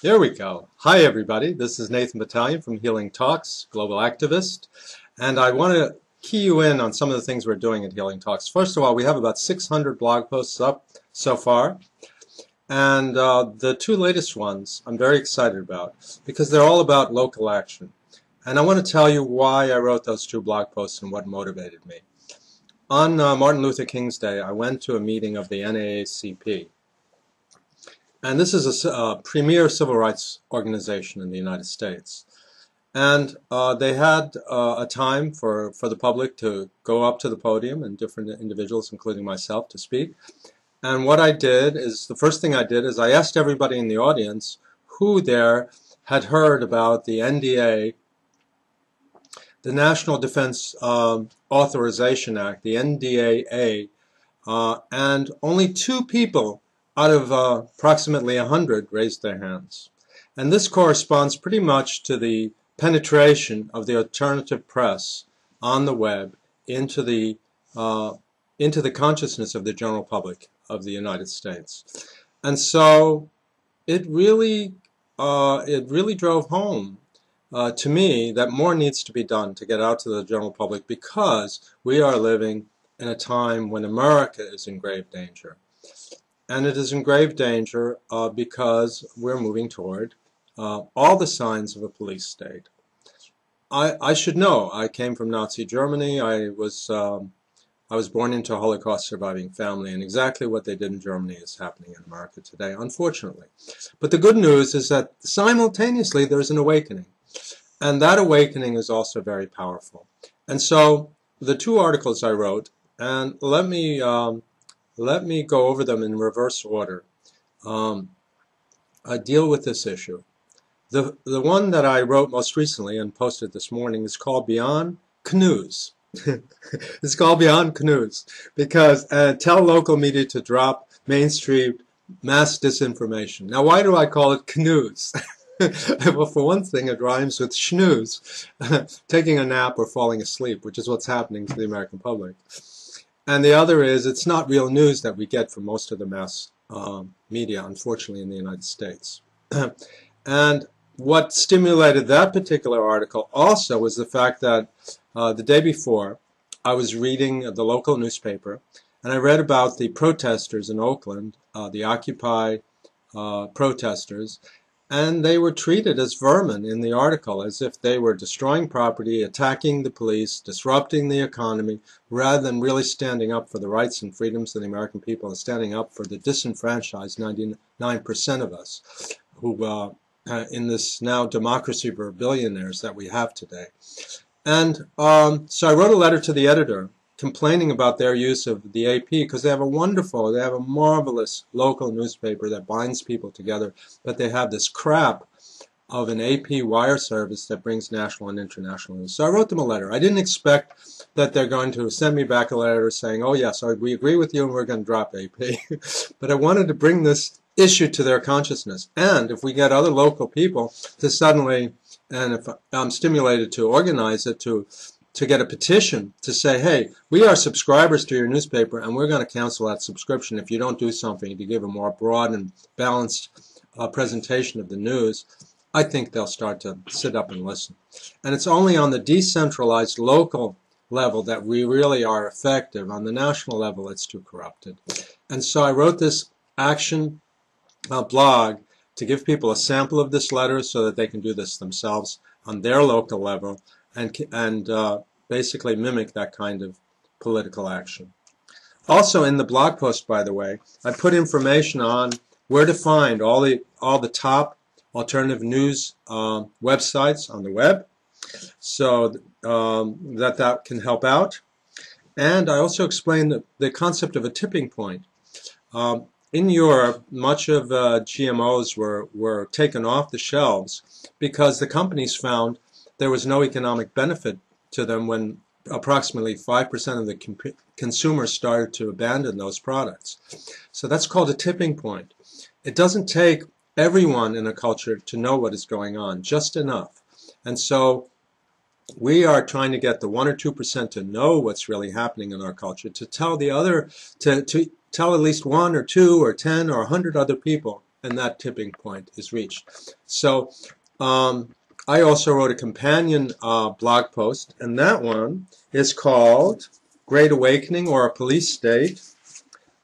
Here we go. Hi, everybody. This is Nathan Battalion from Healing Talks, global activist. And I want to key you in on some of the things we're doing at Healing Talks. First of all, we have about 600 blog posts up so far. And the two latest ones I'm very excited about because they're all about local action. And I want to tell you why I wrote those two blog posts and what motivated me. On Martin Luther King's Day, I went to a meeting of the NAACP. And this is a premier civil rights organization in the United States. And they had a time for the public to go up to the podium and different individuals, including myself, to speak. And what I did is, the first thing I did is I asked everybody in the audience who there had heard about the NDAA, the National Defense Authorization Act, the NDAA, and only two people out of approximately 100 raised their hands. And this corresponds pretty much to the penetration of the alternative press on the web into the consciousness of the general public of the United States. And so it really drove home to me that more needs to be done to get out to the general public, because we are living in a time when America is in grave danger. And it is in grave danger because we're moving toward all the signs of a police state. I should know. I came from Nazi Germany. I was born into a Holocaust surviving family, and exactly what they did in Germany is happening in America today, unfortunately. But the good news is that simultaneously there's an awakening, and that awakening is also very powerful. And so the two articles I wrote, and let me go over them in reverse order. I deal with this issue. The one that I wrote most recently and posted this morning is called Beyond Canoes. It's called Beyond Canoes because tell local media to drop mainstream mass disinformation. Now, why do I call it canoes? Well, for one thing, it rhymes with snooze, taking a nap or falling asleep, which is what's happening to the American public. And the other is, it's not real news that we get from most of the mass media, unfortunately, in the United States. And what stimulated that particular article also was the fact that the day before, I was reading the local newspaper, and I read about the protesters in Oakland, the Occupy protesters, and they were treated as vermin in the article, as if they were destroying property, attacking the police, disrupting the economy, rather than really standing up for the rights and freedoms of the American people and standing up for the disenfranchised 99% of us who, in this now democracy for billionaires that we have today. And so I wrote a letter to the editor complaining about their use of the AP, because they have a marvelous local newspaper that binds people together, but they have this crap of an AP wire service that brings national and international news. So I wrote them a letter. I didn't expect that they're going to send me back a letter saying, oh yes, we agree with you and we're going to drop AP. But I wanted to bring this issue to their consciousness. And if we get other local people to suddenly, and if I'm stimulated to organize it, to get a petition to say, hey, we are subscribers to your newspaper and we're going to cancel that subscription if you don't do something to give a more broad and balanced presentation of the news, I think they'll start to sit up and listen. And it's only on the decentralized local level that we really are effective. On the national level, it's too corrupted. And so I wrote this action blog to give people a sample of this letter so that they can do this themselves on their local level and basically mimic that kind of political action. Also in the blog post, by the way, I put information on where to find all the top alternative news websites on the web, so that can help out. And I also explained the concept of a tipping point. In Europe, much of GMOs were taken off the shelves because the companies found there was no economic benefit to them when approximately 5% of the consumers started to abandon those products. So that's called a tipping point. It doesn't take everyone in a culture to know what is going on, just enough. And so we are trying to get the 1 or 2% to know what's really happening in our culture, to tell the other, to tell at least 1 or 2 or 10 or 100 other people that tipping point is reached. So I also wrote a companion blog post, and that one is called Great Awakening or a Police State.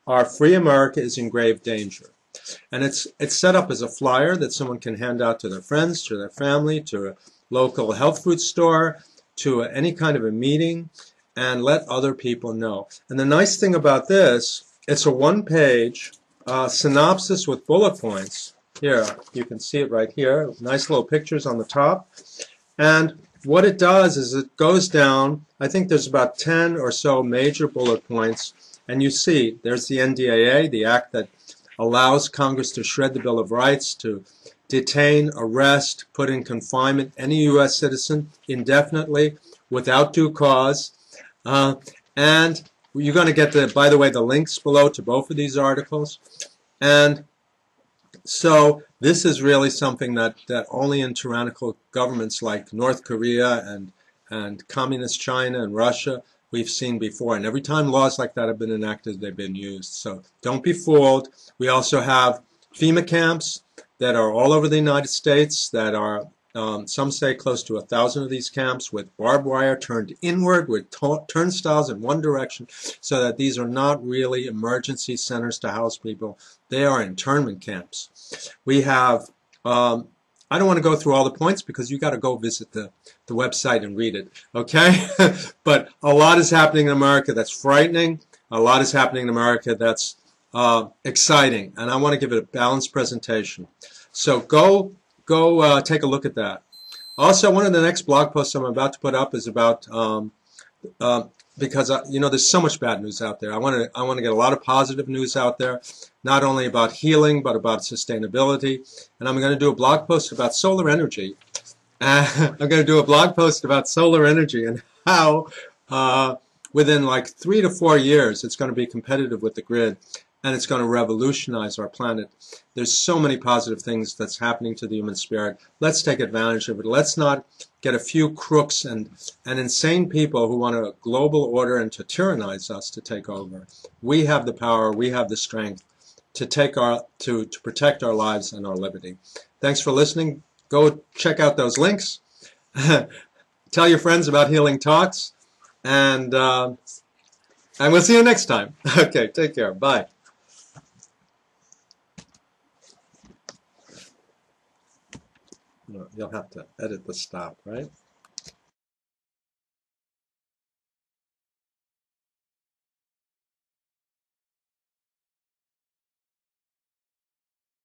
Our Free America is in Grave Danger. And it's set up as a flyer that someone can hand out to their friends, to their family, to a local health food store, to any kind of a meeting, and let other people know. And the nice thing about this, it's a one-page synopsis with bullet points. Here, you can see it right here. Nice little pictures on the top. And what it does is it goes down, I think there's about 10 or so major bullet points, and you see there's the NDAA, the act that allows Congress to shred the Bill of Rights, to detain, arrest, put in confinement any U.S. citizen indefinitely without due cause. And you're going to get, by the way, the links below to both of these articles. And so this is really something that only in tyrannical governments like North Korea and communist China and Russia we've seen before. And every time laws like that have been enacted, they've been used. So don't be fooled. We also have FEMA camps that are all over the United States that are, some say, close to 1,000 of these camps with barbed wire turned inward with turnstiles in one direction, so that these are not really emergency centers to house people. They are internment camps. We have, I don't want to go through all the points because you got to go visit the website and read it, okay? But a lot is happening in America that's frightening. A lot is happening in America that's exciting, and I want to give it a balanced presentation. So go take a look at that. Also, one of the next blog posts I'm about to put up is about because you know, there's so much bad news out there. I want to get a lot of positive news out there, not only about healing but about sustainability. And I'm going to do a blog post about solar energy. I'm going to do a blog post about solar energy and how within like 3 to 4 years it's going to be competitive with the grid, and it's going to revolutionize our planet. There's so many positive things that's happening to the human spirit. Let's take advantage of it. Let's not get a few crooks and insane people who want a global order and to tyrannize us to take over. We have the power, we have the strength to to protect our lives and our liberty. Thanks for listening. Go check out those links. Tell your friends about Healing Talks, and we'll see you next time. Okay, take care. Bye. No, you'll have to edit the stop, right?